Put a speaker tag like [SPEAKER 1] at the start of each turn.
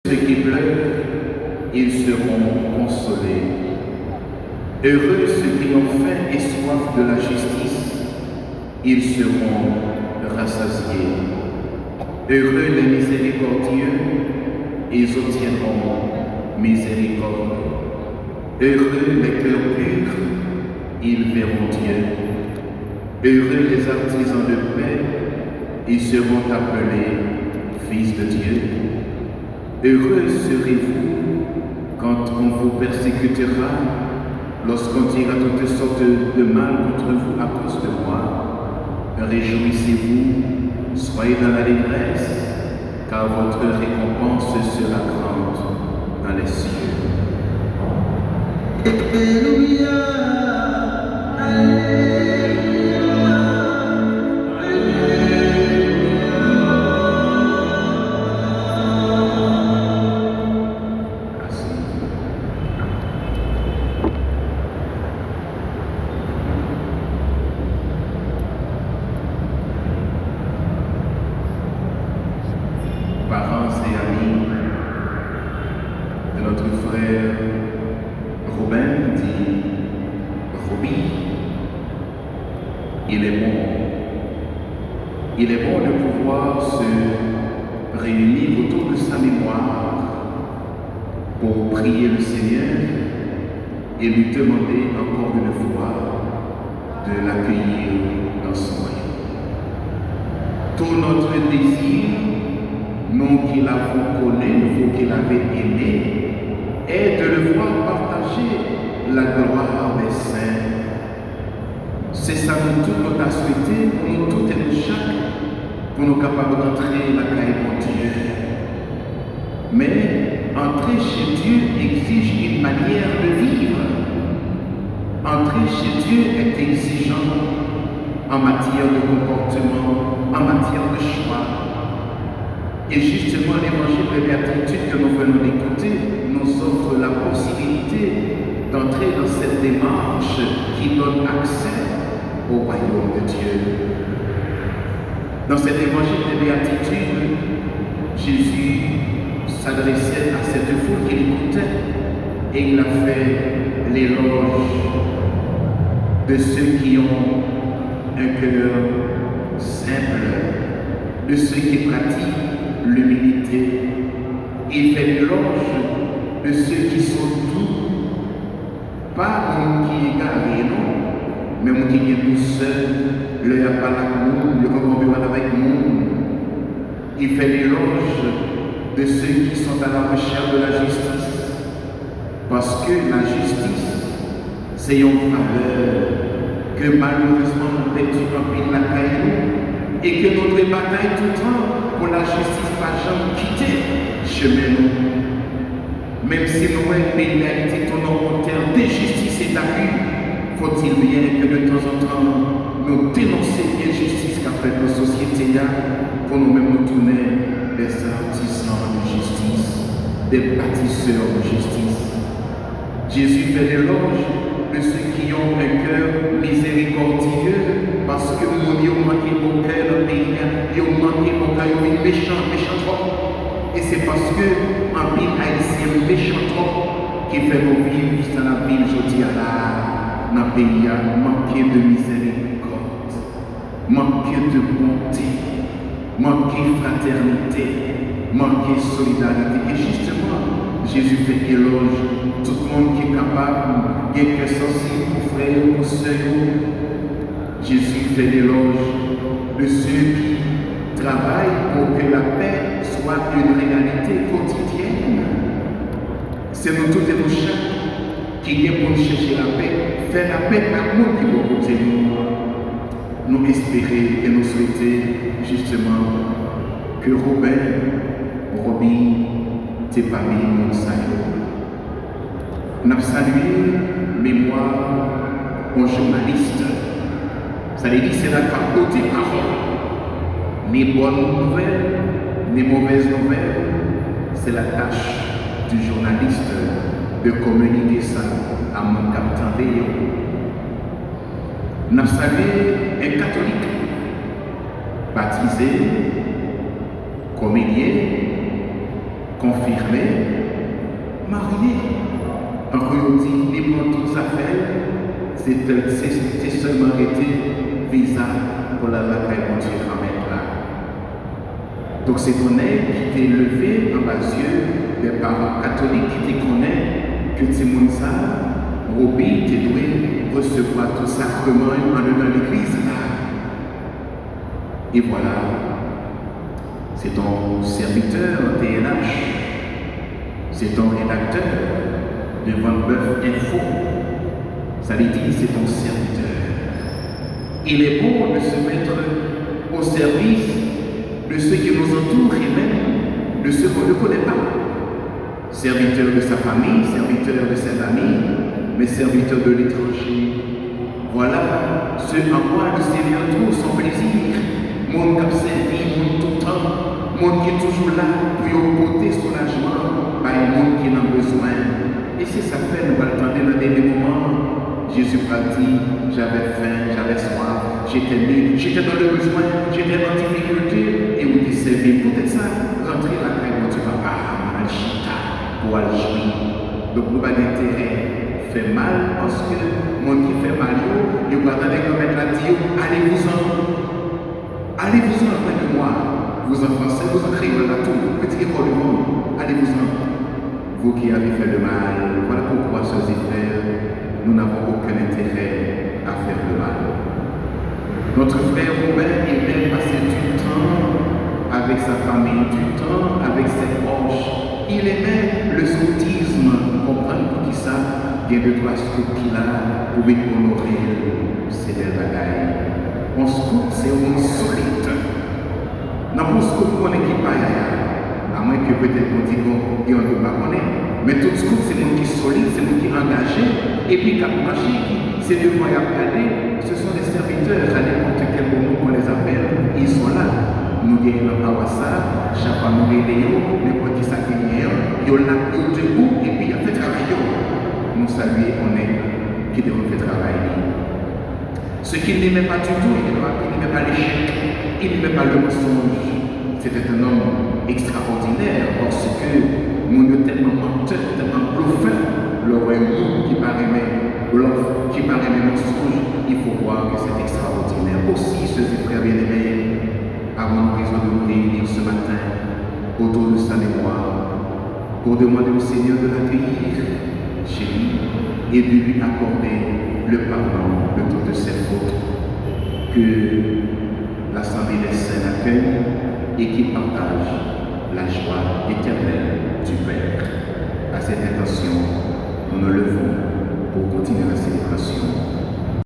[SPEAKER 1] Ceux qui pleurent, ils seront consolés. Heureux ceux qui ont faim et soif de la justice, ils seront rassasiés. Heureux les miséricordieux, ils obtiendront miséricorde. Heureux les cœurs purs, ils verront Dieu. Heureux les artisans de paix, ils seront appelés fils de Dieu. Heureux serez-vous quand on vous persécutera, lorsqu'on dira toutes sortes de mal contre vous à cause de moi. Réjouissez-vous, soyez dans la détresse, car votre récompense sera grande dans les cieux. Alléluia, Alléluia, Alléluia. Parents et amis de notre frère Robin, dit Roby, il est bon. Il est bon de pouvoir se réunir autour de sa mémoire pour prier le Seigneur et lui demander encore une fois de l'accueillir dans son royaume. Tout notre désir, nous qui l'avons connu, vous qui l'avez aimé, est de le voir partager la gloire des saints. C'est ça nous tous nous a souhaité, pour nous tous et nous chaque, pour nous capables d'entrer la caille de Dieu. Mais entrer chez Dieu exige une manière de vivre. Entrer chez Dieu est exigeant en matière de comportement, en matière de choix. Et justement, l'évangile de béatitude que nous venons d'écouter nous offre la possibilité d'entrer dans cette démarche qui donne accès au royaume de Dieu. Dans cet évangile de béatitude, Jésus s'adressait à cette foule qui l'écoutait et il a fait l'éloge de ceux qui ont un cœur simple, de ceux qui pratiquent l'humilité. Il fait l'éloge de ceux qui sont doux, pas un qui est égaré, non, mais un qui est tout seul, le a pas l'amour, le combat avec nous. Il fait l'éloge de ceux qui sont à la recherche de la justice, parce que la justice, c'est une faveur que malheureusement nous perdons en pile la caillou et que notre bataille tout le temps pour la justice pas jamais quitter chemin nous. Même si nous avons une pénalité tournant en terre d'injustice et d'abus, faut-il bien que de temps en temps nous dénoncer l'injustice qu'a fait notre société là pour nous-mêmes nous tourner des artisans de justice, des bâtisseurs de justice. Jésus fait l'éloge de ceux qui ont un cœur miséricordieux, parce que nous avons manqué mon cœur dans le pays, nous avons manqué mon cœur, nous méchant trop. Et c'est parce que en ville haïtien méchant trop qui fait nous vivre dans la ville aujourd'hui dans le pays, manquer de miséricorde, manquer de bonté, manquer de fraternité, manquer de solidarité. Et justement, Jésus fait éloge tout le monde qui est capable, qui est sensible pour frère, pour sœur. Jésus fait l'éloge de ceux qui travaillent pour que la paix soit une réalité quotidienne. C'est nous tous et nous chaque qui est pour chercher la paix, faire la paix à nous qui vont côté nous espérer et nous souhaiter justement que Roby, t'es parmi nous saluer. Nous avons salué mémoire aux journalistes. Ça veut dire que c'est la côté parole. Ni bonnes nouvelles, ni mauvaises nouvelles, c'est la tâche du journaliste de communiquer ça à mon capitaine. Nous avons salué un catholique baptisé, comédien, confirmé, marié. Quand on dit les prend toutes affaires, c'est seulement été visa pour la caille pour Dieu quand même là. Donc c'est qu'on est qui est élevé en bas yeux des parents catholiques qui te connaissent que tu monde ça, Roby, tu dois recevoir tout sacrement en dans l'église là. Et voilà, c'est ton serviteur TNH, c'est ton rédacteur de Vanbeuf Info. Ça veut dire c'est ton serviteur. Il est bon de se mettre au service de ceux qui nous entourent et même de ceux qu'on ne connaît pas. Serviteur de sa famille, serviteur de ses amis, mais serviteur de l'étranger. Voilà ce en quoi le Seigneur trouve son plaisir. Monde qui a servi, monde tout le temps, monde qui est toujours là pour porter soulagement par un monde qui en a besoin. Et c'est ça fait, nous allons attendre dans des moments. Jésus a dit, j'avais faim, j'avais soif, j'étais nu, j'étais dans le besoin, j'étais en difficulté, et vous t'es servi. Peut-être ça, rentrer la paix, mon Dieu, papa, al chita, pour al jouir. Donc, nous avons intérêt fait mal, parce que mon qui fait mal, il va attendre comme être là, dire, allez-vous-en. Allez-vous-en après de moi, vous en français, vous en créez là tout, petit école du monde, allez-vous-en. Vous qui avez fait le mal, voilà pourquoi, sœurs et frères, nous n'avons aucun intérêt à faire le mal. Notre frère Robert aimait passer du temps avec sa famille, du temps avec ses proches. Il aimait le scoutisme, comprendre pour qui ça, il y a deux, trois scouts qu'il a pour honorer ses bagailles. On scout, c'est un solide. Dans mon scout, on est qui paille, à moins que peut-être on dit qu'on ne veut pas connaître. Mais tout scout, c'est mon qui solide, c'est mon qui engagé. Et puis, quand marché, c'est devant y regarder, ce sont des serviteurs. À n'importe quel moment qu'on les appelle, ils sont là. Nous gagnons à WhatsApp, chaque fois nous gagnons, n'importe qui ça gagne, ils ont là, ils ont debout, et puis il y a fait travail. Nous saluons, on est qui devons faire travail. Ce qu'il n'aimait pas du tout, il n'aimait pas l'échec, il n'aimait pas le mensonge. C'était un homme extraordinaire parce que nous sommes tellement menteurs, tellement profonds, le royaume qui paraît mensonge, il faut voir que c'est extraordinaire. Aussi, ceux et frères bien-aimés, avant nous de nous réunir ce matin autour de sa mémoire, pour demander au Seigneur de l'accueillir chez lui et de lui accorder le pardon de toutes ses fautes, que l'Assemblée des Saints accueille et qu'il partage la joie éternelle du Père. À cette intention, nous nous levons pour continuer la célébration.